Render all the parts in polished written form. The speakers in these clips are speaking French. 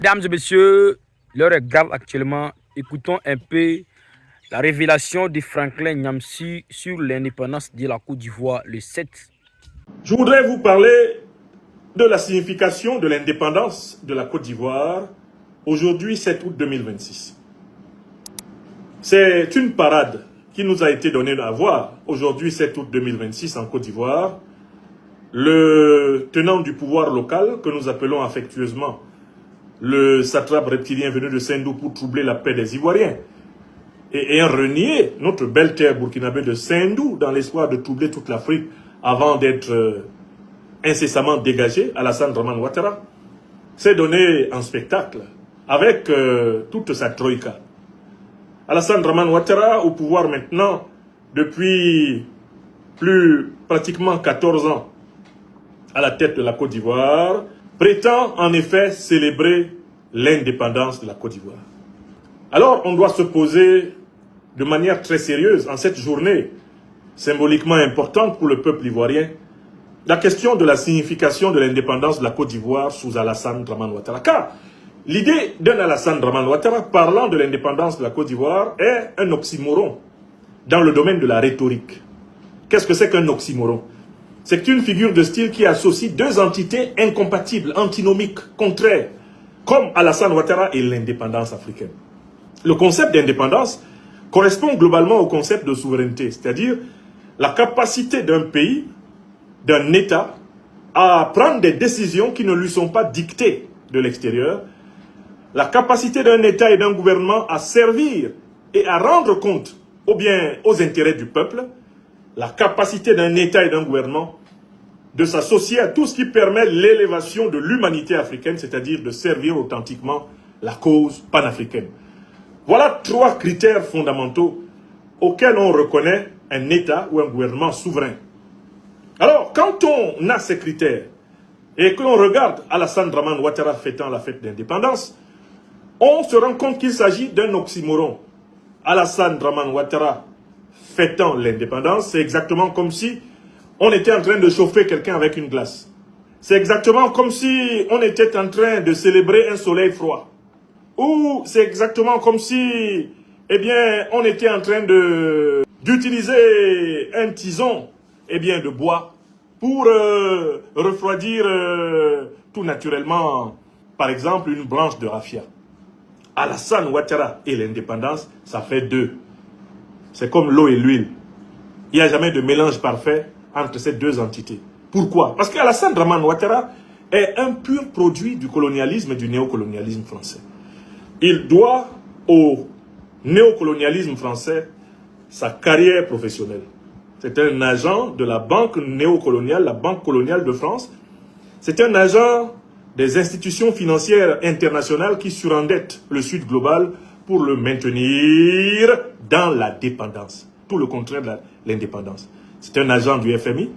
Mesdames et messieurs, l'heure est grave actuellement. Écoutons un peu la révélation de Franklin Nyamsi sur l'indépendance de la Côte d'Ivoire le 7. Je voudrais vous parler de la signification de l'indépendance de la Côte d'Ivoire aujourd'hui 7 août 2026. C'est une parade qui nous a été donnée à voir aujourd'hui 7 août 2026 en Côte d'Ivoire. Le tenant du pouvoir local, que nous appelons affectueusement le satrape reptilien venu de Sendou pour troubler la paix des Ivoiriens, et ayant renié notre belle terre burkinabé de Sendou dans l'espoir de troubler toute l'Afrique avant d'être incessamment dégagé, Alassane Dramane Ouattara, s'est donné en spectacle avec toute sa troïka. Alassane Dramane Ouattara, au pouvoir maintenant depuis pratiquement 14 ans à la tête de la Côte d'Ivoire, prétend en effet célébrer l'indépendance de la Côte d'Ivoire. Alors on doit se poser de manière très sérieuse en cette journée symboliquement importante pour le peuple ivoirien la question de la signification de l'indépendance de la Côte d'Ivoire sous Alassane Dramane Ouattara. Car l'idée d'un Alassane Dramane Ouattara parlant de l'indépendance de la Côte d'Ivoire est un oxymoron dans le domaine de la rhétorique. Qu'est-ce que c'est qu'un oxymoron? C'est une figure de style qui associe deux entités incompatibles, antinomiques, contraires, comme Alassane Ouattara et l'indépendance africaine. Le concept d'indépendance correspond globalement au concept de souveraineté, c'est-à-dire la capacité d'un pays, d'un État, à prendre des décisions qui ne lui sont pas dictées de l'extérieur, la capacité d'un État et d'un gouvernement à servir et à rendre compte aux intérêts du peuple, la capacité d'un État et d'un gouvernement de s'associer à tout ce qui permet l'élévation de l'humanité africaine, c'est-à-dire de servir authentiquement la cause panafricaine. Voilà trois critères fondamentaux auxquels on reconnaît un État ou un gouvernement souverain. Alors, quand on a ces critères et que l'on regarde Alassane Dramane Ouattara fêtant la fête d'indépendance, on se rend compte qu'il s'agit d'un oxymoron. Alassane Dramane Ouattara fêtant l'indépendance, c'est exactement comme si on était en train de chauffer quelqu'un avec une glace. C'est exactement comme si on était en train de célébrer un soleil froid. Ou c'est exactement comme si, on était en train d'utiliser un tison, de bois pour refroidir tout naturellement, par exemple, une branche de raffia. Alassane Ouattara et l'indépendance, ça fait deux. C'est comme l'eau et l'huile. Il n'y a jamais de mélange parfait entre ces deux entités. Pourquoi? Parce qu'Alassane Dramane Ouattara est un pur produit du colonialisme et du néocolonialisme français. Il doit au néocolonialisme français sa carrière professionnelle. C'est un agent de la banque néocoloniale, la Banque coloniale de France. C'est un agent des institutions financières internationales qui surendettent le Sud global pour le maintenir dans la dépendance. Tout le contraire de l'indépendance. C'est un agent du FMI,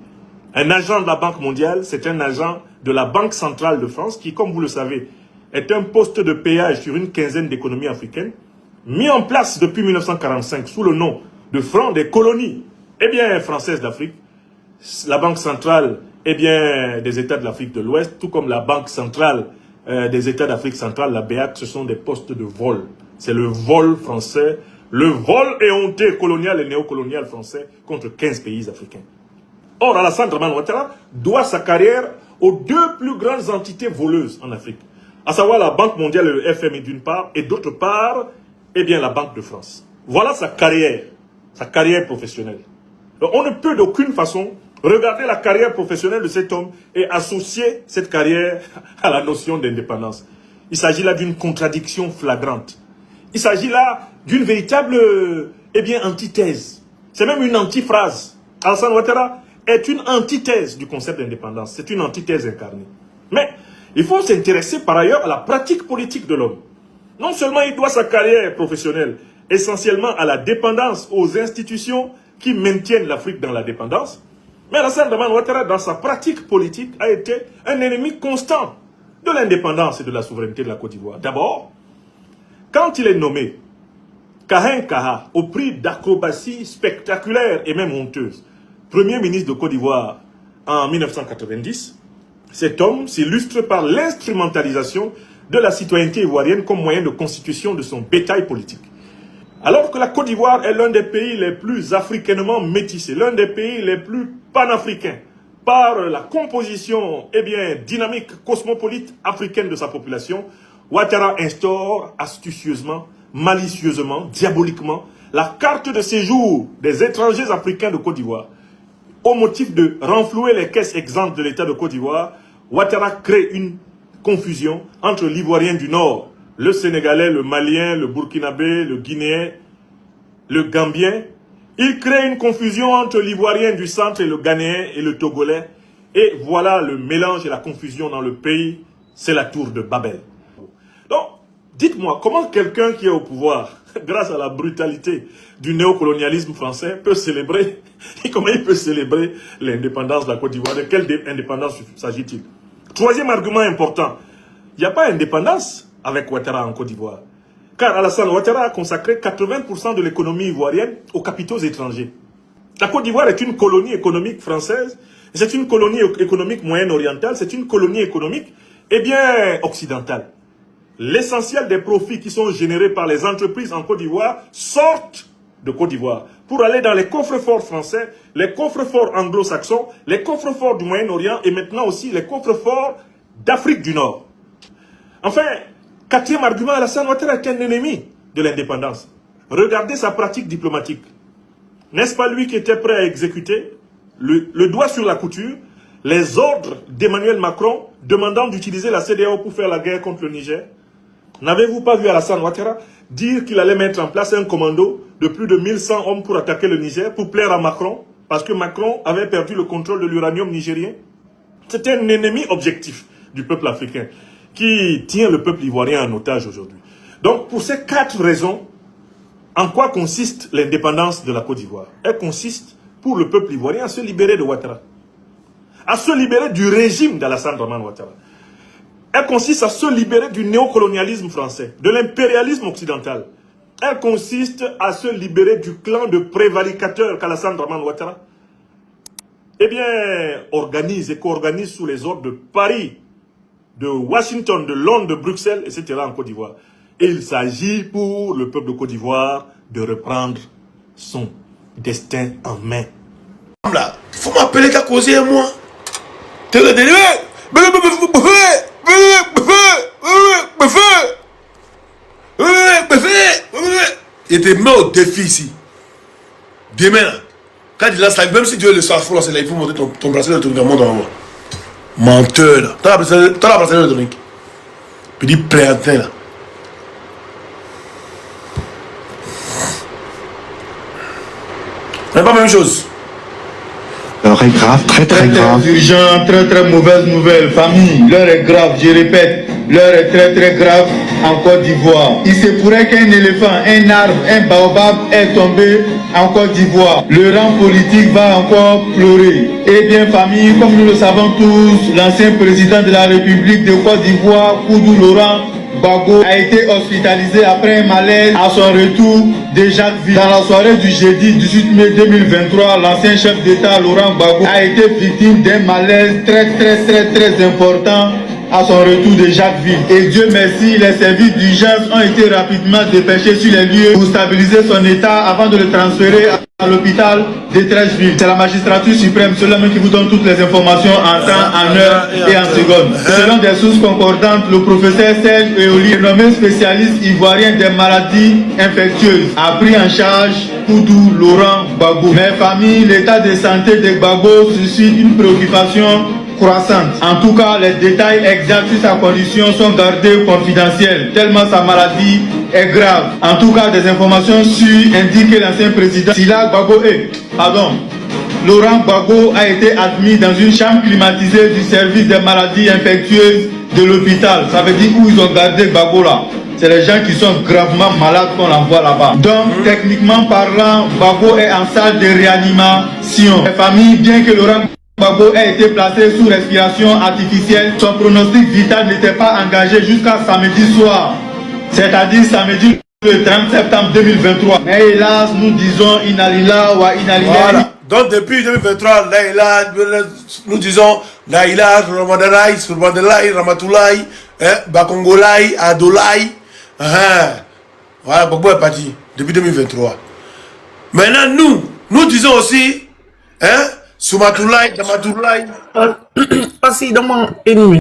un agent de la Banque mondiale, c'est un agent de la Banque centrale de France qui, comme vous le savez, est un poste de péage sur une quinzaine d'économies africaines, mis en place depuis 1945 sous le nom de franc des colonies françaises d'Afrique, la Banque centrale des États de l'Afrique de l'Ouest, tout comme la Banque centrale des États d'Afrique centrale, la BEAC, ce sont des postes de vol. C'est le vol français, le vol éhonté colonial et néocolonial français contre 15 pays africains. Or, Alassane Dramane Ouattara doit sa carrière aux deux plus grandes entités voleuses en Afrique, à savoir la Banque mondiale et le FMI d'une part, et d'autre part, la Banque de France. Voilà sa carrière professionnelle. Donc, on ne peut d'aucune façon regarder la carrière professionnelle de cet homme et associer cette carrière à la notion d'indépendance. Il s'agit là d'une contradiction flagrante. Il s'agit là d'une véritable antithèse. C'est même une antiphrase. Alassane Ouattara est une antithèse du concept d'indépendance. C'est une antithèse incarnée. Mais il faut s'intéresser par ailleurs à la pratique politique de l'homme. Non seulement il doit sa carrière professionnelle essentiellement à la dépendance aux institutions qui maintiennent l'Afrique dans la dépendance, mais Alassane Dramane Ouattara, dans sa pratique politique, a été un ennemi constant de l'indépendance et de la souveraineté de la Côte d'Ivoire. D'abord, quand il est nommé Kahin Kaha, au prix d'acrobatie spectaculaire et même honteuse, Premier ministre de Côte d'Ivoire en 1990, cet homme s'illustre par l'instrumentalisation de la citoyenneté ivoirienne comme moyen de constitution de son bétail politique. Alors que la Côte d'Ivoire est l'un des pays les plus africainement métissés, l'un des pays les plus panafricains, par la composition dynamique, cosmopolite africaine de sa population, Ouattara instaure astucieusement, malicieusement, diaboliquement, la carte de séjour des étrangers africains de Côte d'Ivoire. Au motif de renflouer les caisses exemptes de l'État de Côte d'Ivoire, Ouattara crée une confusion entre l'Ivoirien du Nord, le Sénégalais, le Malien, le Burkinabé, le Guinéen, le Gambien. Il crée une confusion entre l'Ivoirien du Centre et le Ghanéen et le Togolais. Et voilà le mélange et la confusion dans le pays. C'est la tour de Babel. Donc, dites-moi, comment quelqu'un qui est au pouvoir, grâce à la brutalité du néocolonialisme français, peut célébrer, et comment il peut célébrer l'indépendance de la Côte d'Ivoire? De quelle indépendance s'agit-il? Troisième argument important, il n'y a pas d'indépendance avec Ouattara en Côte d'Ivoire. Car Alassane Ouattara a consacré 80% de l'économie ivoirienne aux capitaux étrangers. La Côte d'Ivoire est une colonie économique française, c'est une colonie économique moyenne-orientale, c'est une colonie économique, occidentale. L'essentiel des profits qui sont générés par les entreprises en Côte d'Ivoire sortent de Côte d'Ivoire pour aller dans les coffres-forts français, les coffres-forts anglo-saxons, les coffres-forts du Moyen-Orient et maintenant aussi les coffres-forts d'Afrique du Nord. Enfin, quatrième argument, Alassane Ouattara est un ennemi de l'indépendance. Regardez sa pratique diplomatique. N'est-ce pas lui qui était prêt à exécuter, le doigt sur la couture, les ordres d'Emmanuel Macron demandant d'utiliser la CEDEAO pour faire la guerre contre le Niger? N'avez-vous pas vu Alassane Ouattara dire qu'il allait mettre en place un commando de plus de 1100 hommes pour attaquer le Niger, pour plaire à Macron, parce que Macron avait perdu le contrôle de l'uranium nigérien? C'est un ennemi objectif du peuple africain qui tient le peuple ivoirien en otage aujourd'hui. Donc, pour ces 4 raisons, en quoi consiste l'indépendance de la Côte d'Ivoire? Elle consiste, pour le peuple ivoirien, à se libérer de Ouattara, à se libérer du régime d'Alassane Draman Ouattara. Elle consiste à se libérer du néocolonialisme français, de l'impérialisme occidental. Elle consiste à se libérer du clan de prévaricateurs qu'Alassane Draman Ouattara organise et co-organise sous les ordres de Paris, de Washington, de Londres, de Bruxelles, etc. en Côte d'Ivoire. Et il s'agit pour le peuple de Côte d'Ivoire de reprendre son destin en main. Là, il faut m'appeler qu'à causer moi. Il te met au défi ici. Demain, quand il lance la même si Dieu le sort, il faut monter ton bracelet de ton monde en haut. Menteur là. T'as la bracelet de ton link. Puis dit préatin là. On n'est pas la même chose. L'heure est grave, très grave. Urgent, très mauvaise nouvelle. Famille, l'heure est grave, je répète. L'heure est très grave en Côte d'Ivoire. Il se pourrait qu'un éléphant, un arbre, un baobab est tombé en Côte d'Ivoire. Le rang politique va encore pleurer. Eh bien famille, comme nous le savons tous, l'ancien président de la République de Côte d'Ivoire, Koudou Laurent Gbagbo, a été hospitalisé après un malaise à son retour de Jacquesville. Dans la soirée du jeudi 18 mai 2023, l'ancien chef d'État Laurent Gbagbo a été victime d'un malaise très important à son retour de Jacquesville. Et Dieu merci, les services d'urgence ont été rapidement dépêchés sur les lieux pour stabiliser son état avant de le transférer à l'hôpital de Treichville. C'est la magistrature suprême, c'est là-même qui vous donne toutes les informations en temps, en heure et en seconde. Selon des sources concordantes, le professeur Serge Eoli, nommé spécialiste ivoirien des maladies infectieuses, a pris en charge Koudou Laurent Gbagbo. Mes familles, l'état de santé de Gbagbo suscite une préoccupation croissante. En tout cas, les détails exacts sur sa condition sont gardés confidentiels, tellement sa maladie est grave. En tout cas, des informations sûres indiquent que l'ancien président Laurent Gbagbo a été admis dans une chambre climatisée du service des maladies infectieuses de l'hôpital. Ça veut dire où ils ont gardé Gbagbo là. C'est les gens qui sont gravement malades qu'on envoie là-bas. Donc, techniquement parlant, Gbagbo est en salle de réanimation. Les familles, bien que Laurent Gbagbo a été placé sous respiration artificielle, son pronostic vital n'était pas engagé jusqu'à samedi soir, c'est-à-dire samedi le 30 septembre 2023. Mais hélas, nous disons Inalila wa Inalila. Voilà. Donc depuis 2023, nous disons Naïla, Ramadanaï, Ramatulaï, Bakongolai, Adolai. Voilà, Gbagbo est parti depuis 2023. Maintenant, nous disons aussi, Soumatoulaye, Damatoulaye. Aussi, dans mon ennemi.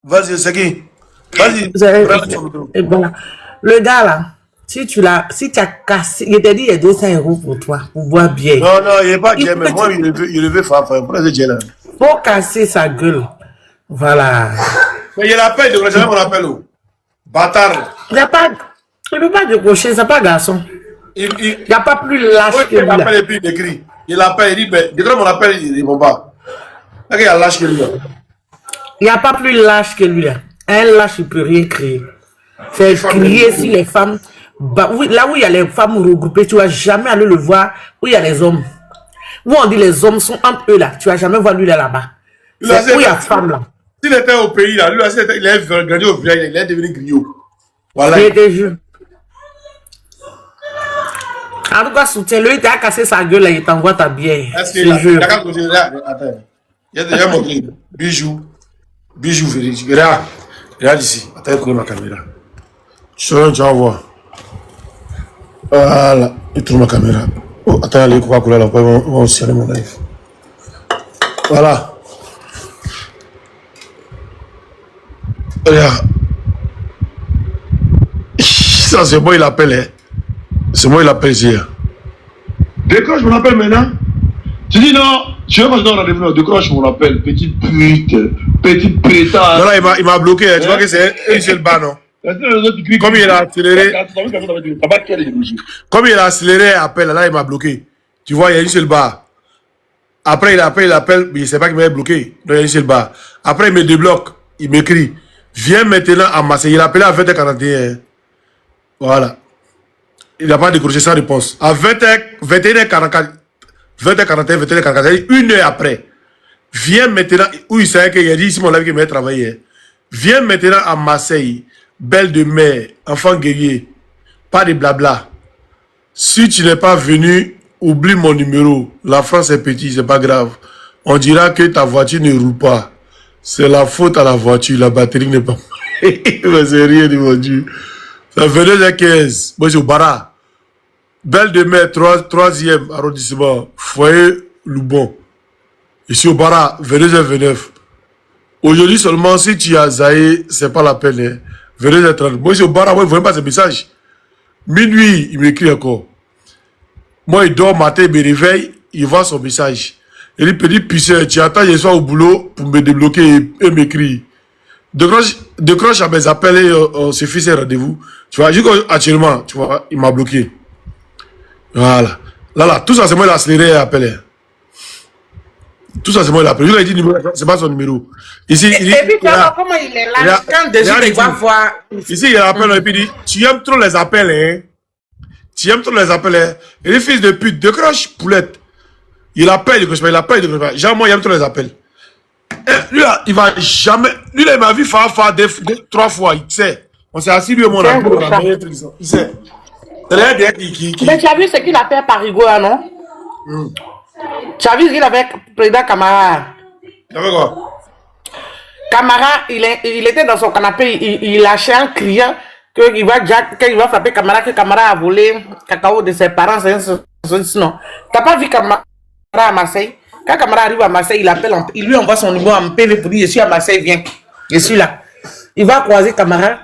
Vas-y, c'est qui? Vas-y. Et voilà. Le gars là, si tu as cassé, il t'a dit il y a 200 € pour toi, pour boire bien. Non, il n'est pas bien, mais moi, il veut faire. Pour casser sa gueule. Voilà. Mais il appelle, de jamais on appelle. Bâtard. Il ne peut pas décrocher, c'est pas garçon. Il n'y a pas plus lâche que lui. Il appelle et puis il écrit. Il appelle, il dit, mais dès que mon appel, il ne répond pas. Il y a lâche que lui. Il n'y a pas plus lâche que lui. Un lâche, il ne peut rien créer. C'est crier sur les femmes. Bah, oui, là où il y a les femmes regroupées, tu ne vas jamais aller le voir où il y a les hommes. Où on dit les hommes sont entre eux là. Tu ne vas jamais voir lui là-bas. C'est où il y a femmes là. S'il était au pays là, lui, il est grandi au village, il est devenu griot. Voilà. Je te jure. En tout cas, soutiens-le, il t'a cassé sa gueule là, il t'envoie ta bière. Est-ce qu'il a attends. Il y a déjà montré. Bijou, véridique. Regarde ici. Attends, écoute ma caméra. Tu vas voir. Voilà, il tourne ma caméra. Oh, attends, les Coca-Cola là, on va serrer mon live. Voilà. Regarde. Ça, c'est moi, il appelle. Hein. C'est moi, il appelle ici. Décroche mon appel maintenant. Tu dis non, je vais pas dans rendez-vous. Décroche mon appel. Petite pute. Petite pétard. Non, là, il m'a bloqué. Tu vois que c'est un seul bas, non? Comme il a accéléré. Comme il a accéléré, appel, là, il m'a bloqué. Tu vois, il y a une seule barre. Après, il appelle, mais il ne sait pas qu'il m'a bloqué. Donc, il y a une seule barre. Après, il me débloque. Il m'écrit. Viens maintenant à Marseille. Il a appelé à 20h41. Voilà. Il n'a pas décroché sa réponse. À 21h44, 21h44, une heure après, viens maintenant, où il savait qu'il a dit ici mon live qu'il m'a travaillé. Viens maintenant à Marseille, belle de mer, enfant guerrier, pas de blabla. Si tu n'es pas venu, oublie mon numéro. La France est petite, c'est pas grave. On dira que ta voiture ne roule pas. C'est la faute à la voiture, la batterie n'est pas. Mais c'est rien de mon Dieu. Ça fait 2h15. Moi, je suis au Bara. Belle de mer, 3e arrondissement, foyer Loubon. Ici au Bara, 22h29. Aujourd'hui seulement, si tu as zaï, c'est pas la peine. Hein. 22h30. Moi, je suis au Bara, moi, je ne vois pas ce message. Minuit, il m'écrit encore. Moi, il dort matin, il me réveille, il voit son message. Il dit, petit puissant, tu attends, je sois au boulot pour me débloquer et m'écrire. Décroche à mes appels et on se fixe un rendez-vous. Tu vois, actuellement, tu vois, il m'a bloqué. Voilà. Là, tout ça, c'est moi qui l'ai accéléré et appelé. Tout ça, c'est moi qui l'ai appelé. Je lui ai dit, c'est pas son numéro. Ici, et puis, tu vois comment il est là. Quand déjà, il va voir. Ici, il appelle et puis il dit, tu aimes trop les appels, hein. Tu aimes trop les appels, hein. Et les fils de pute, décroche, poulette. Il appelle, il décroche pas. Genre, moi, il aime trop les appels. Et lui, là, il va jamais. Lui, là, il m'a vu faire 3 fois, il sait. On s'est assis, lui et mon ami, il sait. Mais tu as vu ce qu'il a fait par Rigo, non? Tu as vu ce qu'il a fait président Camara? Il a fait quoi? Camara, il était dans son canapé, il lâchait en criant qu'il va frapper Camara, que Camara a volé cacao de ses parents. Non. T'as pas vu Camara à Marseille? Quand Camara arrive à Marseille, il appelle, il lui envoie son numéro en PV pour dire je suis à Marseille, viens. Je suis là. Il va croiser Camara,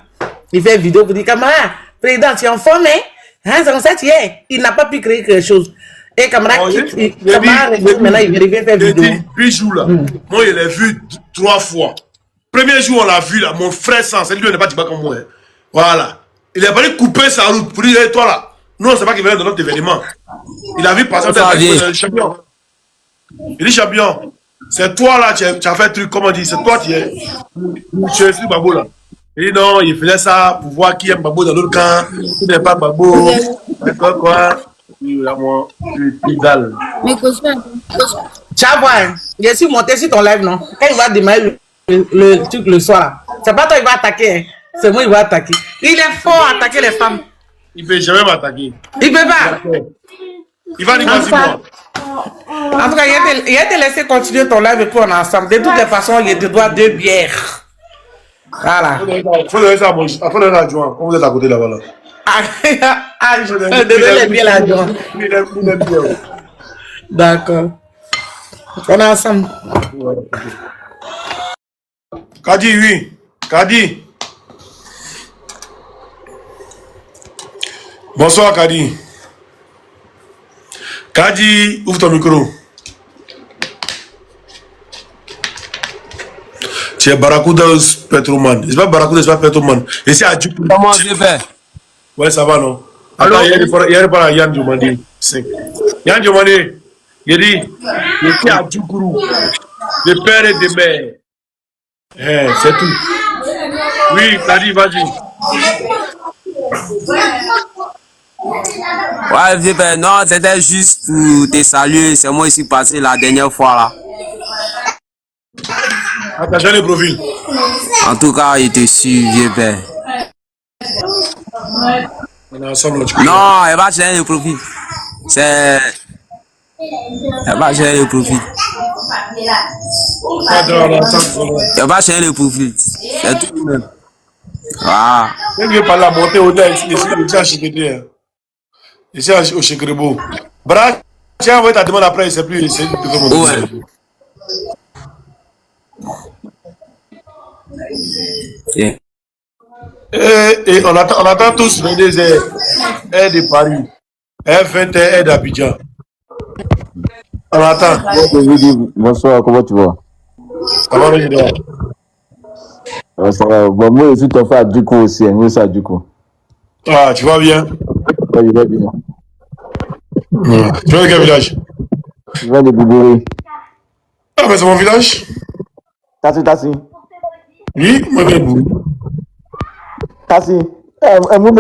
il fait une vidéo pour dire Camara, président, tu es en forme, hein? Hein, c'est comme ça, tu es. Il n'a pas pu créer quelque chose. Et Camara quitte. Camara maintenant, il revient faire vidéo. Bijou là. Moi, je l'ai vu 3 fois. Premier jour, on l'a vu là. Mon frère sans, c'est lui qui n'est pas du bas comme moi. Hein. Voilà. Il a fallu couper sa route pour dire, hey, toi là. Nous, on ne sait pas qu'il venait de notre événement. Il a vu passer le champion. Il dit, champion, c'est toi là, tu as fait un truc, comment on dit, c'est toi qui es. Tu es sur Babo là. Il dit non, il faisait ça pour voir qui aime Babo dans l'autre camp, qui n'est pas Babo, quoi. Il a moi, plus dalle. Mais tu vas voir, je suis monté sur ton live, non? Quand il va démarrer le truc le soir, c'est pas toi qui va attaquer, hein. C'est moi qui va attaquer. Il est fort à attaquer les femmes. Il ne peut jamais m'attaquer. Il peut pas. Il va dire moi. En tout cas, il a te laissé continuer ton live et puis on est ensemble. De toutes les façons, il te doit 2 bières. Voilà. Faut donner ça à mon adjoint. On vous êtes à côté là-bas. Là. Je devais les bières là-dedans. D'accord. On est ensemble. Kadi, oui. Kadi. Bonsoir, Kadi. Kadi, ouvre ton micro. Tu es Barracuda Petroman. C'est pas Barracuda, c'est pas Petroman. Et c'est à Djoukou. Comment je fais? Ouais, ça va, non? Attends, il y a pas Yann Diomandé. Yann Diomandé, il dit, je suis à Djoukourou. De père et de mère. C'est tout. Oui, Kadi, vas-y. Ouais, vieux père, non, c'était juste pour te saluer. C'est moi ici passé la dernière fois là. Attends, le profil. En tout cas, il te suit, vieux père. On est ensemble, non, elle va changer le profil. C'est. Elle va changer le profil. Elle va changer le profil. C'est tout de même. Ah. Quand je parle à monter au net, ici à Chikété. Ici au Chikrebo. Bra, tu as envoyé ta demande après, c'est plus. Ouais. Yeah. Et on attend tous des aides de Paris, F20 aides d'Abidjan. On attend. Bonsoir, comment tu vas? Ça va, le général? Ça va. Bon, moi aussi, ton frère du coup aussi. Moi aussi, du coup. Ah, tu vas bien? Ouais, je vais bien. Tu vas de quel village? Je viens de Boubouré. Ah, mais c'est mon village? Tassi. Oui, moi, je viens de Boubouré. Tassi. Moi,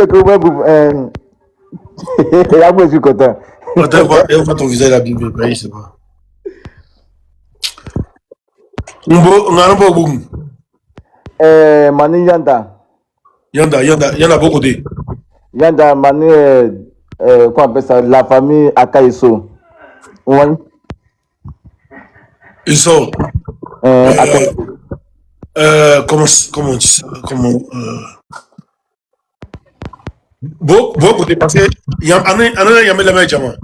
je suis content. Attends, on voit ton visage la Bible, je sais pas. On a un peu beaucoup. Manu Yanda. Yanda beaucoup de. Yanda, Manu, comment on appelle ça? La famille Akaiso. Oui. Ils sont. Comment on dit ça? Beaucoup de parce que il y a la même jama.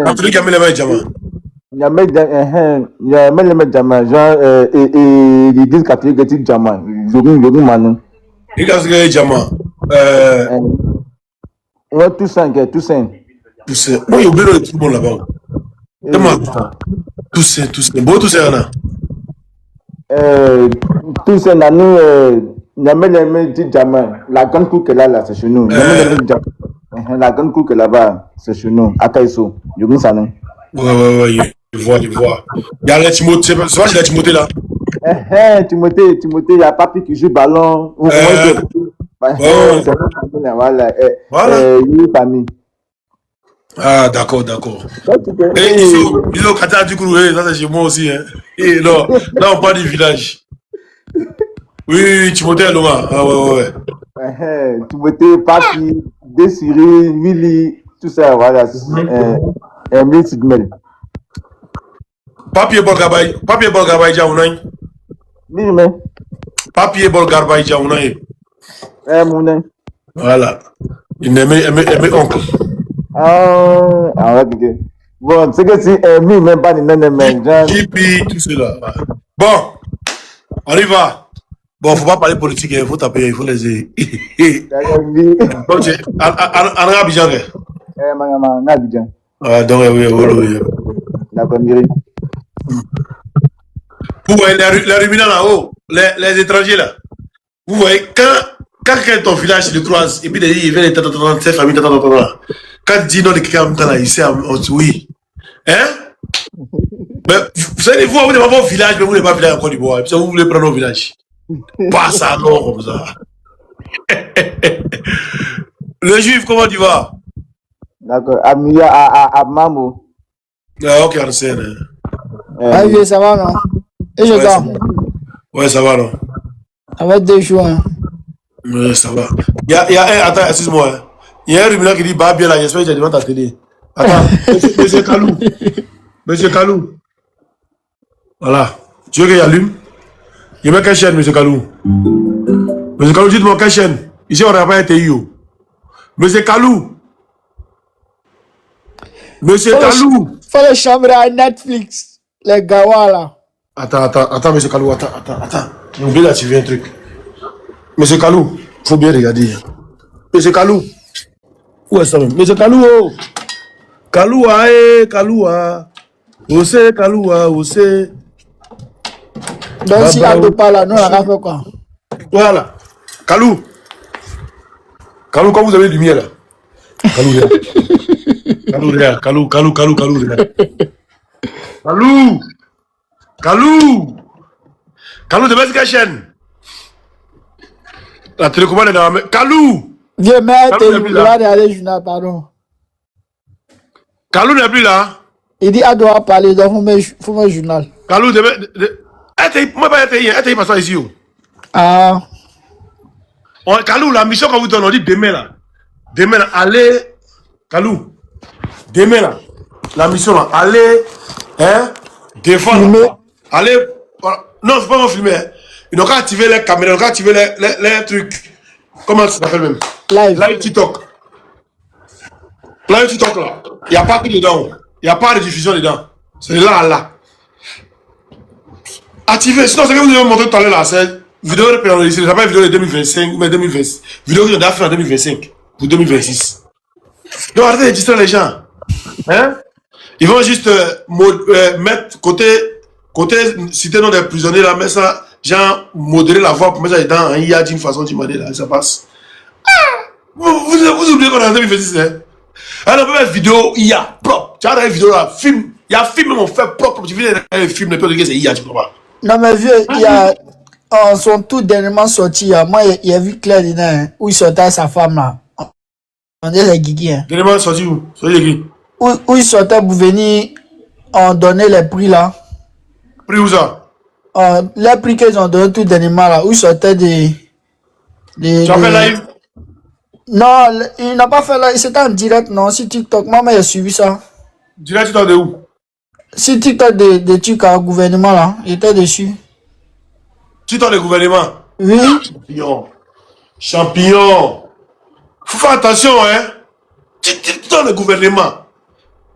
Afrique y a la même jama. Il y a le même jama, genre l'église catholique de jama, Yogun Manu. Il y a le jama. Ouais, Toussaint. Moi, il y a oublié tout le monde là-bas. Toussaint. Bon, Toussaint, Anna. Toussaint, Nanu, il y a même le petit jama. La grande cour qu'elle a là, c'est chez nous. La grande cour qu'elle a là-bas, c'est chez nous. Akaiso, Yogun Sanou. Ouais, je vois. Il y a les Timothée, c'est pas les Timothée là. Timothée, il y a Papi qui joue ballon. Voilà. Famille. Ah, d'accord. Et ils ont Kata du coup, ça c'est chez moi aussi. Hein. Et non, là on parle du village. Oui, Timothée est loin. Ah, ouais. Timothée, Papi, Désiré, Willy, tout ça, voilà. Emile Sidmel. Papier Bolgarbay Jaounay. Mais. Papier Bolgarbay Jaounay. Mounen. Voilà. Il aimait oncle. Ah, ok. Bon, c'est que si même pas de même. JP, tout cela. Bon, on y va. Bon, faut pas parler politique, il faut taper, il faut les aider. Donc, en Abidjan. Abidjan. Ah, donc, oui. D'accord, vous voyez les ruminants là-haut, les étrangers là. Vous voyez, quand ton village le croise, et puis il vient de ces familles, quand il dit non, quelqu'un là, il sait, oui. Hein? Mais vous savez, vous n'avez pas un village, mais vous n'avez pas un village en Côte d'Ivoire. Et puis vous voulez prendre un village. Pas ça, non, comme ça. Le juif, comment tu vas? D'accord, à Mamo. Ah, ok, on sait. Ah oui, ça va, non? Et je dors. Ouais, ça va, non? Avec 2 jours. Hein. Ouais, ça va. Il y a un, attends, excuse-moi. Il y a un ruminant qui dit, bah, bien là, j'espère que tu as devant ta télé. Attends, monsieur Kalou. Monsieur Kalou. Voilà. Tu veux qu'il allume? Il met quelle chaîne, monsieur Kalou? Monsieur Kalou, dites-moi quelle chaîne? Ici, on n'a pas été eu. Monsieur Kalou. Monsieur Kalou. Faut les chambres à Netflix. Les gawa là. Attends, monsieur Kalou, attends. J'ai oublié d'activer un truc. Monsieur Kalou, faut bien regarder. Monsieur Kalou. Où est ça même? Monsieur Kalou, oh. Kaloua, Kaloua. Ose, Kaloua, Ose. Donc si Ado parle là, nous on a fait quoi? Voilà. Kalou. Kalou, quand vous avez du miel là. Kalou, regarde. Kalou, regarde. Kalou, de mettre quelle chaîne? La télécommande est dans la main. Kalou. Viens, mais t'es aller journal, pardon. Kalou n'est plus là. Il dit Ado a parlé, donc faut mettre journal. Kalou, moi pas être hier, être passé ici. Ah. Kalou, la mission qu'on vous donne, on dit demain là. Demain là, allez. Kalou. Demain là. La mission là, allez. Défendre. Allez. Non, c'est pas mon filmer. Ils n'ont qu'à activer les caméras, ils n'ont qu'à activer les trucs. Comment ça s'appelle même? Live TikTok. Live TikTok là. Il n'y a pas que dedans. Il n'y a pas de diffusion dedans. C'est là. Activez. Sinon, ce que vous avez montré tout à l'heure là, c'est vidéo répétée. C'est pas une vidéo de 2025 mais 2020. Vidéo qu'ils ont fait en 2025 pour 2026. Donc arrêtez de distraire les gens. Hein? Ils vont juste mettre côté citer nom des prisonniers là, mais ça, genre modérer la voix pour mettre ça dedans. Il y a d'une façon d'y demander là, ça passe. Vous oubliez qu'on est en 2026, hein? Alors, on peut mettre vidéo IA propre. Tu as une vidéo là, film. Il y a un film, on fait propre. Tu viens un film, puis c'est IA, tu comprends pas? Non, mais vieux, il y a. Sont tout dernièrement sortis. Moi, il y a vu Claire dedans, hein, où il sortait avec sa femme là. On dit les Guigui. Hein. Dernièrement sorti où? Sorti les Guigui. Où il sortait pour venir en donner les prix là. Prix où ça? Les prix qu'ils ont donné tout dernièrement là, où il sortait des. Tu as fait live? Non, il n'a pas fait live, c'était en direct, non, sur TikTok. Maman, il a suivi ça. Direct TikTok de où? Sur TikTok de TikTok, gouvernement là, il était dessus. TikTok de gouvernement? Oui. Champignon. Faut faire attention, hein. TikTok de gouvernement.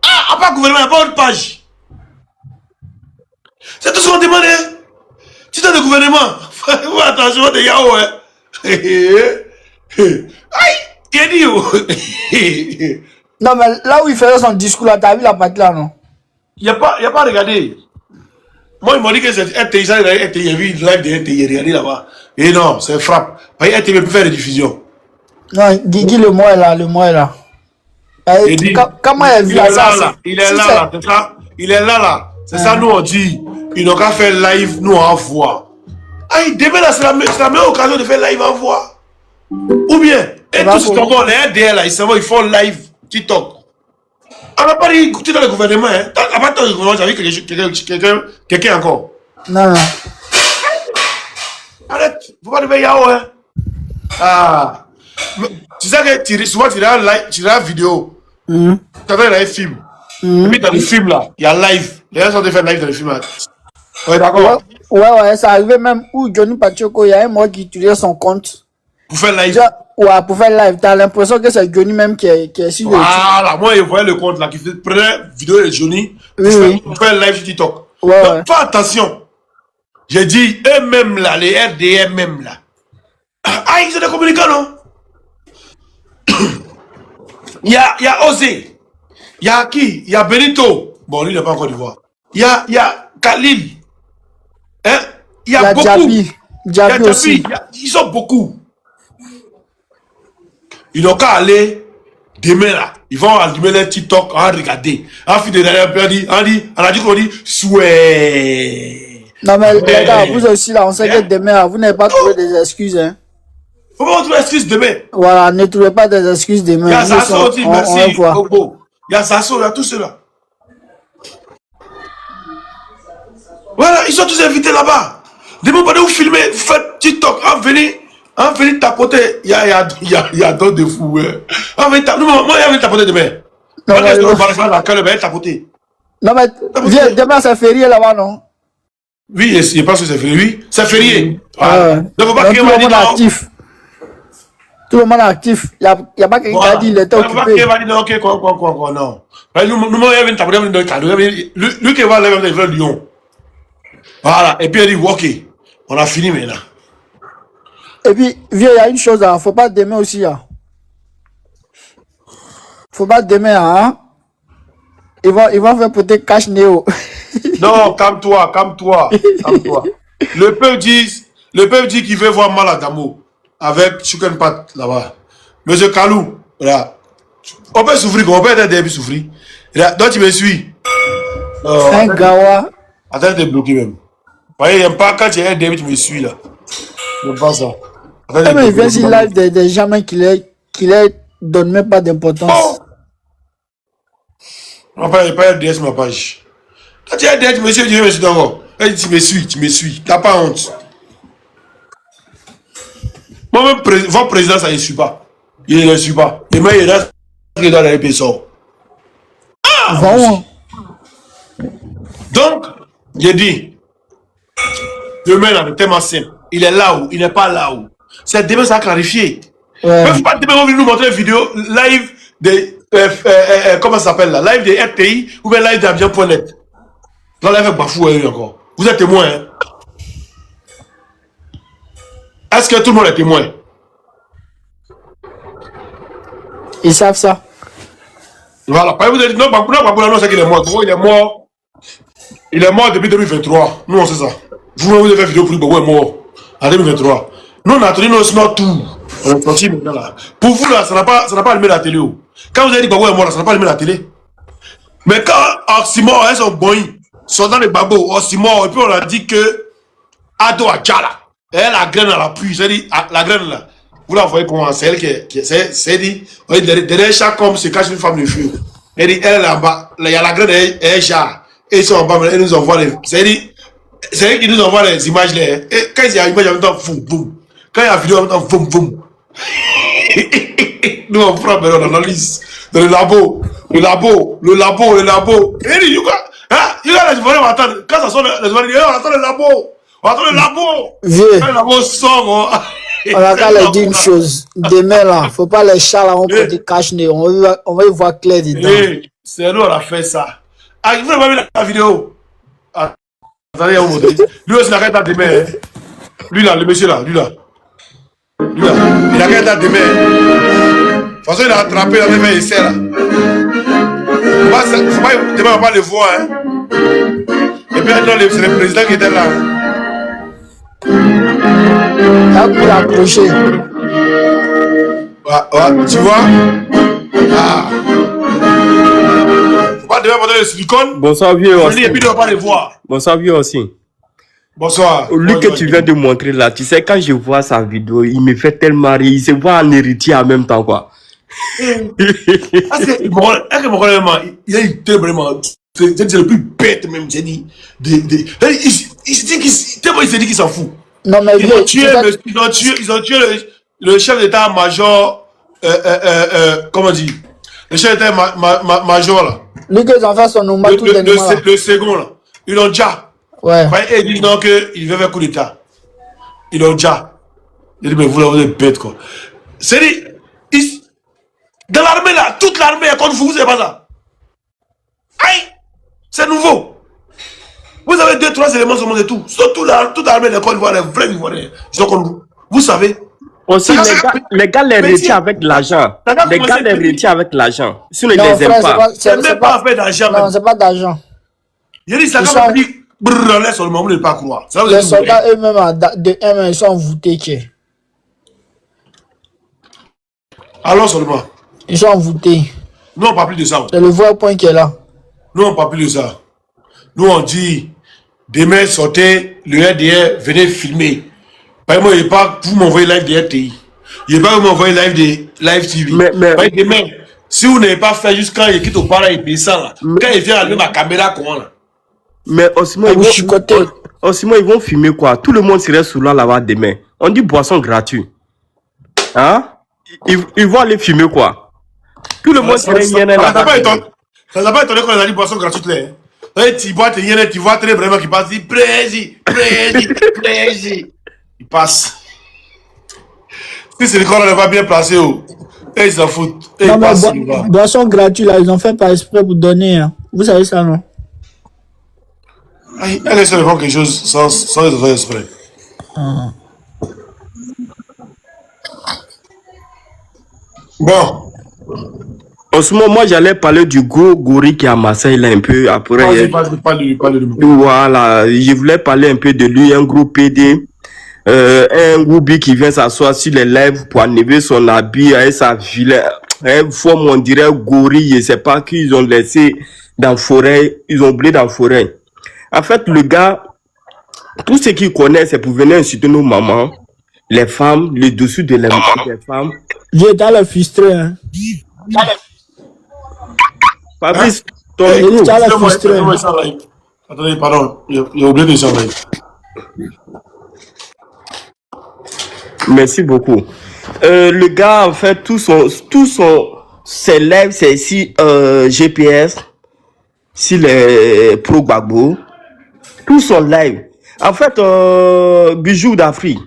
Ah, à part gouvernement, il n'y a pas autre page. C'est tout ce qu'on demande, hein. TikTok de gouvernement. Faut faire attention de Yahoo, hein. Aïe, t'es dit où? Non, mais là où il faisait son discours là, t'as vu la partie là, non? Il n'y a pas regardé. Moi, ils m'ont dit que c'est RTI, ça, RTI, il y a vu une live de RTI, regardez là-bas. Et non, c'est frappe. RTI ne peut faire de diffusion. Non, Guigui, le mot est là. Comment il a vu ça? Il est là, c'est ça. Il est là. C'est ça, nous on dit. Ils n'ont qu'à faire live, nous on voit. Aïe, demain là, c'est la meilleure occasion de faire live en voix. Ou bien, et tout ce qu'on voit, les RDL là, ils font live TikTok. On n'a pas dit écouter dans le gouvernement, hein. À part le gouvernement, j'avais quelqu'un encore. Non. Arrête, faut pas devenir Yahoo, hein. Ah. Tu sais que souvent tu regardes la vidéo. Tu regardes un film. Et puis dans le film là, il y a live. Les gens sont en train de faire live dans le film là. Ouais, d'accord. Ouais, ça arrivait même où Johnny Pacheco, il y a un mot qui utilisait son compte. Pour faire live. Ouais, pour faire live. T'as l'impression que c'est Johnny même qui est sur le Voilà, moi je voyais le compte là qui prenait vidéo de Johnny pour faire live sur TikTok. Ouais. Donc, fais attention. J'ai dit eux-mêmes là, les RDM même là. Ah, ils sont des communicants, non? Il y a Osé. Il y a qui? Il y a Benito. Bon, lui, il n'est pas encore du voir. Il y a Khalil. Hein? Il y a beaucoup. Djabi aussi. Ils sont beaucoup. Ils n'ont qu'à aller demain là. Ils vont allumer les TikTok, on va regarder. En fin de l'année, on a dit qu'on dit souhait. Non mais les gars, vous aussi là, on sait que demain, vous n'avez pas trouvé des excuses, hein. Faut pas trouver des excuses demain. Voilà, ne trouvez pas des excuses demain. Il y a Sasso aussi, merci. Il y a Sasso, il y a tout cela. Voilà, ils sont tous invités là-bas. Demain, pendant que vous filmez, vous faites TikTok, venez tapoter. Il y a d'autres de fous. Moi, il y a tapoter demain. Non, Quand mais, est-ce que le barrage là, quand le bail tapoté? non, mais viens, demain c'est férié là-bas, non? Oui, je pense que c'est férié. Oui, c'est férié. Ah, Donc, faut pas donc, qu'il tout le va monde est dire non. actif. Tout le monde est actif. Il n'y a pas quelqu'un qui a dit qu'il était Faut pas occupé. qu'il va dire non, ok, quoi, non. Nous, il y avait une tapoté, lui qui va aller vers Lyon. Voilà, et puis il dit, ok, on a fini maintenant. Et puis, vieux, il y a une chose, hein. Faut pas demain aussi, hein. Faut pas demain, hein. Ils vont faire peut-être cash néo. Non, calme-toi. Le peuple dit qu'il veut voir Maladamo avec Chukenpat là-bas. Monsieur Kalou, voilà. On peut souffrir, on peut être début souffrir. Donc tu me suis. Un gawa. Attends, t'es bloqué même. Vous voyez, il n'aime pas quand tu es un début, tu me suis là. Je ne pas ça. Eh mais il vient sur live des gens qui ne donnent même pas d'importance. On va pas être sur ma page. Quand tu es un début, monsieur, tu me suis d'abord. Tu me suis. Tu n'as pas honte. Moi-même, votre président, ça ne suit pas. Il ne le suit pas. Et moi, il reste dans les personnes. Donc, j'ai dit, demain, là, le thème est simple. Il est là où, il n'est pas là où. C'est demain, ça a clarifié. Mais il ne faut pas demain, on va nous montrer une vidéo live de, comment ça s'appelle là, live de RTI ou bien live d'Avion.net. Là, live avec Bafou, encore. Vous êtes témoin, hein? Est-ce que tout le monde est témoin? Ils savent ça. Voilà. Vous avez dit, non, Bafou, non, c'est qu'il est mort. Il est mort. Il est mort depuis 2023. Nous, on sait ça. Vous avez fait une vidéo pour lui, Bafou est mort. En 2023. Nous, on a tenu nos not tout. On est sorti maintenant là. Pour vous, là, ça n'a pas allumé la télé. Quand vous avez dit Bafou est mort, là, ça n'a pas allumé la télé. Mais quand Oxymore, elles sont bonnes, sont dans les babos, Oxymore, et puis on a dit que Ado Adjala, elle a la graine à l'appui, c'est-à-dire la graine là. Vous la voyez comment c'est elle qui c'est dit, derrière chaque homme se cache une femme de feu. Elle dit, elle est là-bas, il y a la graine, elle est char. Et ils sont en bas, elle nous envoie les. C'est elle qui nous envoie les images là. Et quand il y a l'image en même temps, boum, boum. Quand il y a la vidéo en même temps, boum, boum. Nous on prend maintenant dans la liste. Dans le labo. Et dit, you got les Ivoiriens vont attendre. Quand ça sonne, les Ivoiriens, on attend le labo. On attend le labo. Vieux. Quand le labo sort, on va qu'à leur dire une chose. Demain là, faut pas les chats là, on peut te cacher. On va y voir clair dedans. C'est nous, on a fait ça. Ah, vous n'avez pas vu la vidéo? Attendez, on montre. Lui aussi, il a qu'à être demain. Lui là, le monsieur là, lui là. Il a qu'à être demain. De toute façon, il a attrapé, il a fait un essai là. Demain, on va pas le voir. Hein. Et puis, c'est le président qui était là. Là, pour l'approcher. Ouais, tu vois? Ah. Faut pas demain porter le silicone. Bonsoir, vieux aussi. Et puis, on va pas le voir. Bonsoir, vieux aussi. Bonsoir. Lui que tu viens de montrer là, tu sais, quand je vois sa vidéo, il me fait tellement rire. Il se voit en héritier en même temps, quoi. Est-ce que mon vraiment, il a été vraiment, c'est le plus bête même, j'ai dit. Il s'est dit qu'il s'en fout. Non, mais ils ont tué le chef d'état-major, comment on dit, le chef d'état-major là. Lui que les enfants sont nombreux, tous les noirs. Le second là, ils l'ont déjà. Ouais. Et ils disent donc qu'il veut faire coup d'état. Ils l'ont déjà. Il dit, mais vous êtes bête quoi. C'est dit, dans l'armée là, toute l'armée est contre vous, c'est pas ça. Aïe! C'est nouveau. Vous avez 2-3 éléments sur le monde et tout. Toute l'armée de Côte d'Ivoire, les vrais Ivoiriens, ils sont contre vous. Vous savez. Aussi, les gars les retiennent avec l'argent. Les gars les retiennent avec l'argent. Sinon, ils les aiment pas. C'est même pas fait d'argent. Non, c'est pas d'argent. Il dit, ça va dire, brrr, seulement, vous ne pouvez pas croire. Les soldats eux-mêmes, de M1, ils sont voûtés. Alors seulement. Ils sont voûtés. Nous, on ne parle plus de ça. C'est le vrai point qui est là. Nous, on ne parle plus de ça. Nous, on dit, demain, sortez, le RDR, venez filmer. Par exemple, il n'est pas vous m'envoyer live de RTI. Il n'est pas vous m'envoyer live de Live TV. Mais demain, si vous n'avez pas fait juste quand il quitte au parent, il descend là. Quand il vient allumer ma caméra, comment là? Mais Osimhen, ils vont filmer quoi? Tout le monde serait sous là-bas demain. On dit boisson gratuite. Hein? Ils vont aller filmer quoi? Tout le monde serait yéné Ça là-bas. t'a pas étonné quand on a dit boisson gratuite là. Tu bois tes yéné, tu vois très vraiment qui passe, dit prési. Il passe. Si c'est le corps n'est pas bien placé, ils s'en foutent. Et Non, ils mais passent, ils vont. boisson gratuite, là, ils ont fait par exprès pour donner. Hein. Vous savez ça, non? Elle essaie de faire quelque chose sans les faire exprès. Bon. En ce moment, moi, j'allais parler du gros gorille qui est à Marseille, là, un peu après. Vas-y, parle de lui. Voilà, je voulais parler un peu de lui, un gros PD. Un Goubi qui vient s'asseoir sur les lèvres pour enlever son habit avec sa vilaine forme, on dirait gorille, je sais pas qu'ils ont laissé dans la forêt, ils ont oublié dans la forêt. En fait, le gars, tout ce qu'il connaît, c'est pour venir insulter nos mamans, les femmes, le dessus de les femmes. J'étais à le frustré. Hein. Fabrice, ton Attendez, pardon, j'ai oublié de s'enlever. Merci beaucoup. Le gars, en fait, ses lèvres, c'est ici GPS, si les pro Gbagbo, tout son live. En fait, Bijou d'Afrique,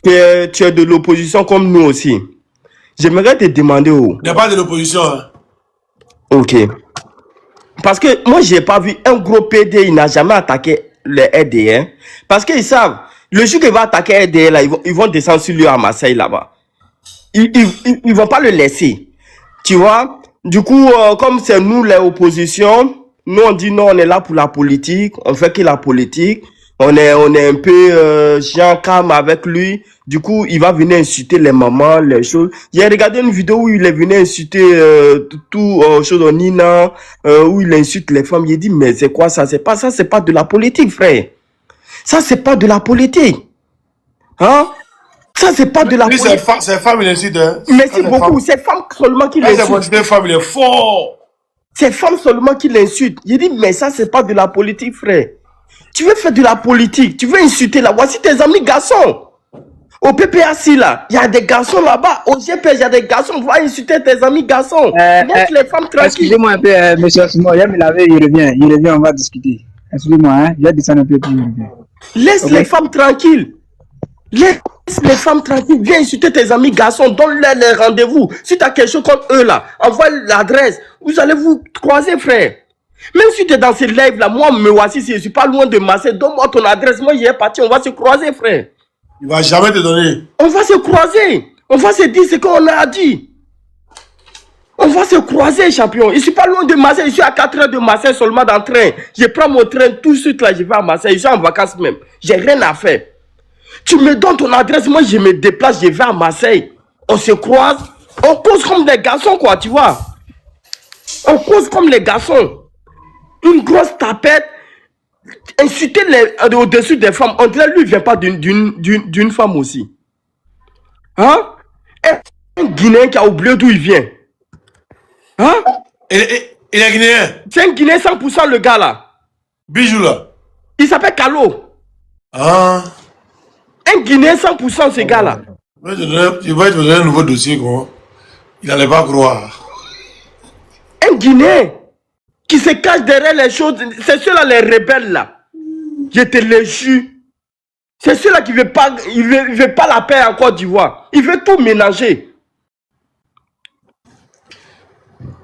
tu es de l'opposition comme nous aussi. J'aimerais te demander où. Il n'y a pas de l'opposition. Hein. Ok. Parce que moi, j'ai pas vu un gros PD, il n'a jamais attaqué les RDN. Parce qu'ils savent, le jour qu'il va attaquer RDN, là, ils vont descendre sur lui à Marseille, là-bas. Ils vont pas le laisser. Tu vois? Du coup, comme c'est nous, les oppositions, nous, on dit non, on est là pour la politique, on fait que la politique. On est un peu Jean calme avec lui. Du coup, il va venir insulter les mamans, les choses. J'ai regardé une vidéo où il est venu insulter choses en Nina, où il insulte les femmes. Il dit, mais c'est quoi ça? C'est pas ça, c'est pas de la politique, frère. Ça, c'est pas de la politique. Hein? Ça, c'est pas de la politique. C'est femme, il insulte. Hein? Merci beaucoup. C'est femme seulement qui l'insulte. C'est femme, il est fort. C'est femme seulement qui l'insulte. Il dit, mais ça, c'est pas de la politique, frère. Tu veux faire de la politique, tu veux insulter là. Voici tes amis garçons. Au PPAC là, il y a des garçons là-bas. Au GPS, il y a des garçons. Va insulter tes amis garçons. Laisse les femmes tranquilles. Excusez-moi un peu, monsieur Simon. Il me laver, il revient, on va discuter. Excusez-moi, hein. Je vais descendre un peu plus. Laisse les femmes tranquilles. Laisse les femmes tranquilles. Viens insulter tes amis garçons. Donne-leur les rendez-vous. Si tu as quelque chose contre eux là, envoie l'adresse. Vous allez vous croiser, frère. Même si tu es dans ces lives là, moi, me voici, si je suis pas loin de Marseille, donne-moi ton adresse, moi, j'y ai parti, on va se croiser, frère. Il va jamais te donner. On va se croiser. On va se dire ce qu'on a dit. On va se croiser, champion. Je suis pas loin de Marseille, je suis à 4 heures de Marseille seulement dans le train. Je prends mon train tout de suite là, je vais à Marseille, je suis en vacances même. J'ai rien à faire. Tu me donnes ton adresse, moi, je me déplace, je vais à Marseille. On se croise, on cause comme des garçons, quoi, tu vois. On cause comme les garçons. Une grosse tapette, insulter au-dessus des femmes. On dirait lui, il ne vient pas d'une femme aussi. Hein? Un Guinéen qui a oublié d'où il vient. Hein? Il est Guinéen. C'est un Guinéen 100% le gars là. Bijou là. Il s'appelle Kalo. Ah. Un Guinéen 100% ce gars là. Je vais te donner un nouveau dossier, quoi. Il n'allait pas croire. Un Guinéen qui se cache derrière les choses, c'est ceux-là les rebelles là. Je te le jure. C'est ceux-là qui ne veulent pas la paix en Côte d'Ivoire. Ils veulent tout mélanger.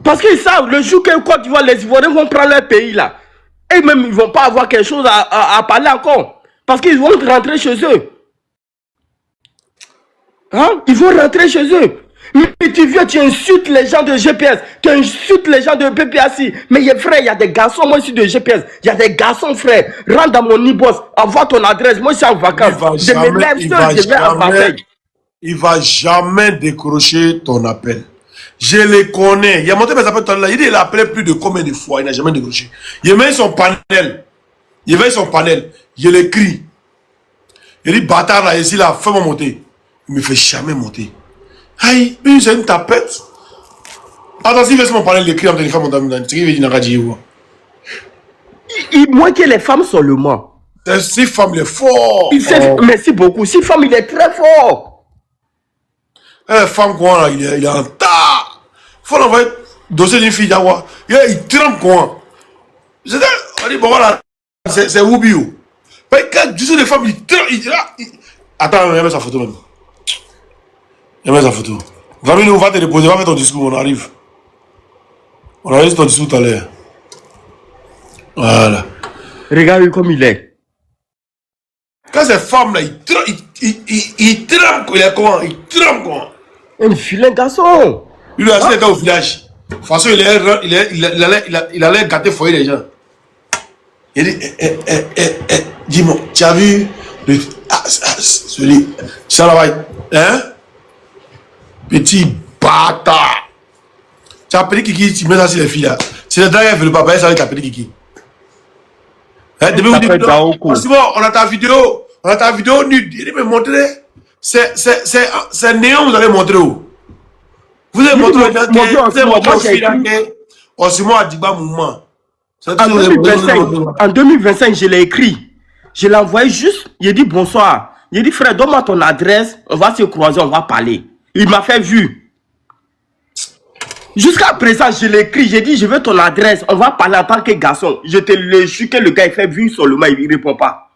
Parce qu'ils savent, le jour que Côte d'Ivoire, les Ivoiriens vont prendre leur pays là. Et même ils ne vont pas avoir quelque chose à parler encore. Parce qu'ils vont rentrer chez eux. Hein? Ils vont rentrer chez eux. Mais tu viens, tu insultes les gens de GPS, tu insultes les gens de PPAC. Mais frère, il y a des garçons, moi je suis de GPS, il y a des garçons, frère. Rentre dans mon e-boss, envoie ton adresse, moi je suis en vacances. Je me lève seul, je vais à Marseille. Il va jamais décrocher ton appel. Je le connais. Il a monté mes appels tout à l'heure. Il a appelé plus de combien de fois, il n'a jamais décroché. Il met son panel. Je l'écris. Il dit, bâtard là, ici là, fais-moi monter. Il me fait jamais monter. Aïe, c'est une tapette. Attends, si laisse-moi parler, l'écrit en téléphone, mon dame, c'est qu'il veut dire. Moins que les femmes seulement. Si femme, il est fort. Merci beaucoup. Si femme, il est très fort. Femme, quoi, là, il est en tas. faut l'envoyer dossier d'une fille d'Awa. Il trempe comment? On dit, bon voilà, c'est Wubio. Quand tu sais les femmes, il trempe. Attends, il met sa photo même. Il met sa photo. Gamine, on va te déposer, on va faire ton discours, on arrive. On arrive ton discours tout à l'heure. Voilà. Regarde comme il est. Quand ces femmes-là, il trempe, il est comment? Il trempe comment? Un vilain garçon. Lui aussi, il était au village. De toute façon, il allait gâter le foyer des gens. Il dit, dis-moi, tu as vu celui, ça là-bas, hein? Petit bâtard. Tu as appelé Kiki, tu mets ça sur les filles là. C'est le dernier qui ne veut pas payer, ça va t'appeler Kiki. Hein, depuis vous dites, on a ta vidéo, nude. Il dit, mais montrez, c'est néant, vous allez montrer où? Vous avez montré aux gens que vous avez montré aux filles là que Osimo Adiba Mouvement. En 2025, je l'ai écrit. Je l'ai envoyé juste. Il dit bonsoir. Il dit frère, donne-moi ton adresse. On va se croiser, on va parler. Il m'a fait vu. Jusqu'à présent, je l'ai écrit. J'ai dit, je veux ton adresse. On va parler en tant que garçon. Je te le jure que le gars, il fait vu seulement. Il ne répond pas.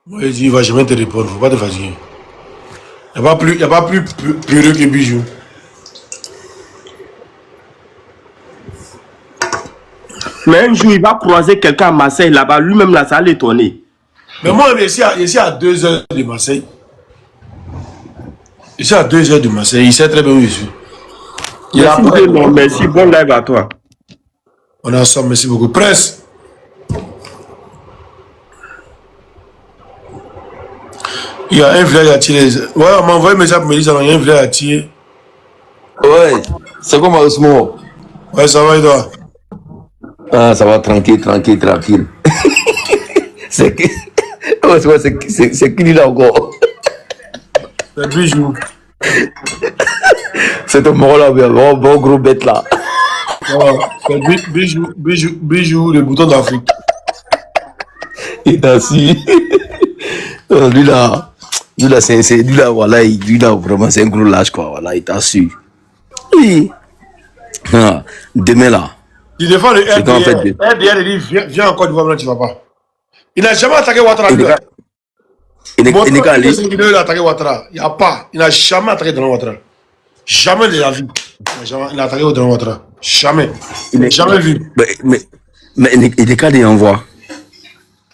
Moi, il dit, il ne va jamais te répondre. Il ne faut pas te fatiguer. Il n'y a pas plus pureux que Bijou. Mais un jour, il va croiser quelqu'un à Marseille là-bas. Lui-même, là, ça va l'étonner. Mais moi, ici à 2 heures de Marseille. Ici à 2 heures de Marseille. Il sait très bien où je suis. Merci, bon live à toi. On est ensemble, merci beaucoup. Prince. Il y a un village à tirer. Ouais, on m'a envoyé un message pour me dire qu'il y a un village à tirer. Ouais, c'est comment Osmo? Ouais, ça va et toi? Ah, ça va tranquille. C'est qui? C'est qui là encore? C'est Bijou. C'est ton mort là, bon gros bête là. C'est Bijou, le bouton d'Afrique. Il est assis. Lui là, voilà, lui là, vraiment, c'est un gros lâche quoi, voilà, il t'a su. Oui. Ah, demain là. Il défend le RDR. RDR, il dit, viens en Côte d'Ivoire, maintenant tu vas pas. Il n'a jamais attaqué Ouattara. Il a attaqué Ouattara. Il n'y a pas. Il n'a jamais attaqué dans Ouattara. Jamais de la vie. Il n'a attaqué dans Ouattara. Jamais. Il n'a jamais vu. Mais il est qu'à des envois.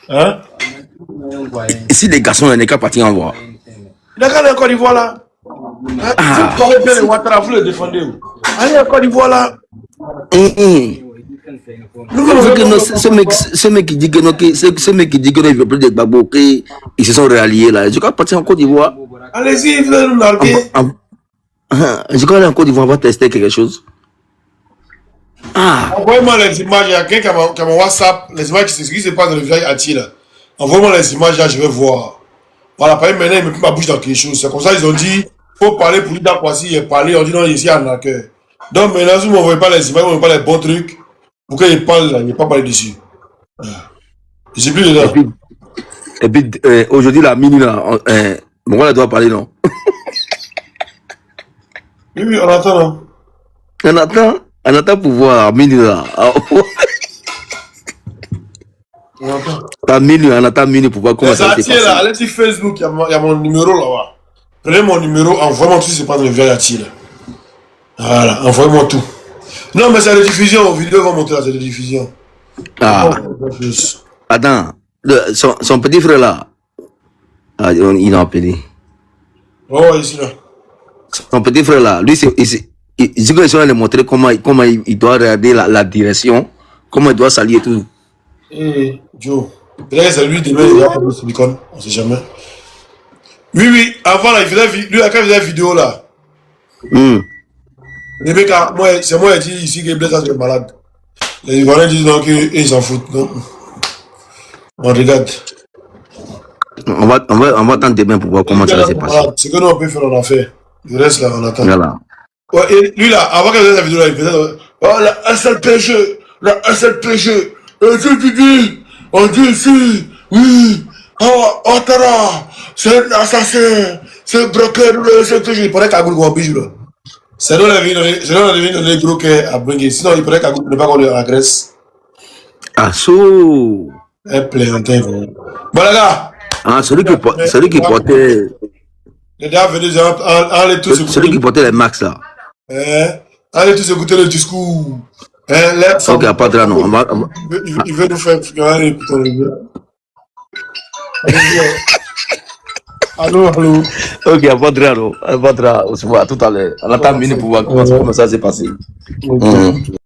Hein? Ici, les garçons, il n'est qu'à partir en voie. Il n'a qu'à aller en Côte d'Ivoire là. Si vous parlez bien de Ouattara, vous le défendez. Allez en Côte d'Ivoire là. Ce mec qui dit que non, ce mec qui dit que non, il veut plus de Gbagbo, qu'ils se sont réalliés là. Je crois partir en Côte d'Ivoire. Allez-y, vous allez nous narguer. Je crois aller en Côte d'Ivoire, on va tester quelque chose. Envoyez-moi les images, il y a quelqu'un qui a mon WhatsApp, les images qui se passent dans le village Ati là. Envoyez-moi les images là, je vais voir. Voilà, par exemple, maintenant, il me met ma bouche dans quelque chose. C'est comme ça, ils ont dit, il faut parler pour lui dans quoi si il est parlé. On dit non, ici, en accueil. Donc maintenant, si vous ne m'envoyez pas les images, vous ne m'envoyez pas les bons trucs, pour qu'il parle là, il n'est pas parlé dessus. Je ne suis plus dedans. Et puis aujourd'hui, la mini là, bon, elle doit parler, non? Oui, on attend, non? On attend pour voir mini là. On attend mini pour voir comment ça s'est passé. Allez sur Facebook, il y a mon numéro là-bas. Prenez mon numéro, envoyez-moi tout ce qui se passe dans le village Ati là. Voilà, envoyez-moi tout. Non, mais c'est la diffusion, les vidéos vont monter là, c'est la diffusion. Attends, son petit frère là, il a appelé. Oh, ici là. Son petit frère là, lui, il dit qu'ils sont allés montrer comment il doit regarder la direction, comment il doit s'allier et tout. Joe, peut-être c'est lui demain, il va prendre le silicone, on ne sait jamais. Oui, avant là, lui, quand il faisait la vidéo là. Rebecca, c'est moi qui dis ici que Blaise est malade. Les Ivoiriens disent donc qu'ils s'en foutent. Non. On regarde. On va attendre demain pour voir comment ça va se passer. Ce que nous on peut faire, on a fait. Le reste là, on attend. Voilà. Ouais, et lui là, avant qu'il fasse la vidéo là, il faisait la SLPG, la SLPG. Tu dis, on dit ici, oui, Ouattara, c'est un assassin, c'est un broker, le SLPG. Il paraît qu'à Goulou, on bijou là. C'est nous les vignes de gros à Bringué. Sinon, il pourrait ne pas qu'on le agresse. Ah, so. Un plaisantin. Bon, les gars. Ah, celui qui portait. Les gars, venez, allez tous écouter. Celui qui portait les max là. Allez tous écouter le discours. Ok, pas de là, non. Il veut nous faire. Allez, écoutez. Allô. Ok, pas de là, non. Pas de là. On se voit tout à l'heure. On attend minute pour voir comment ça s'est passé.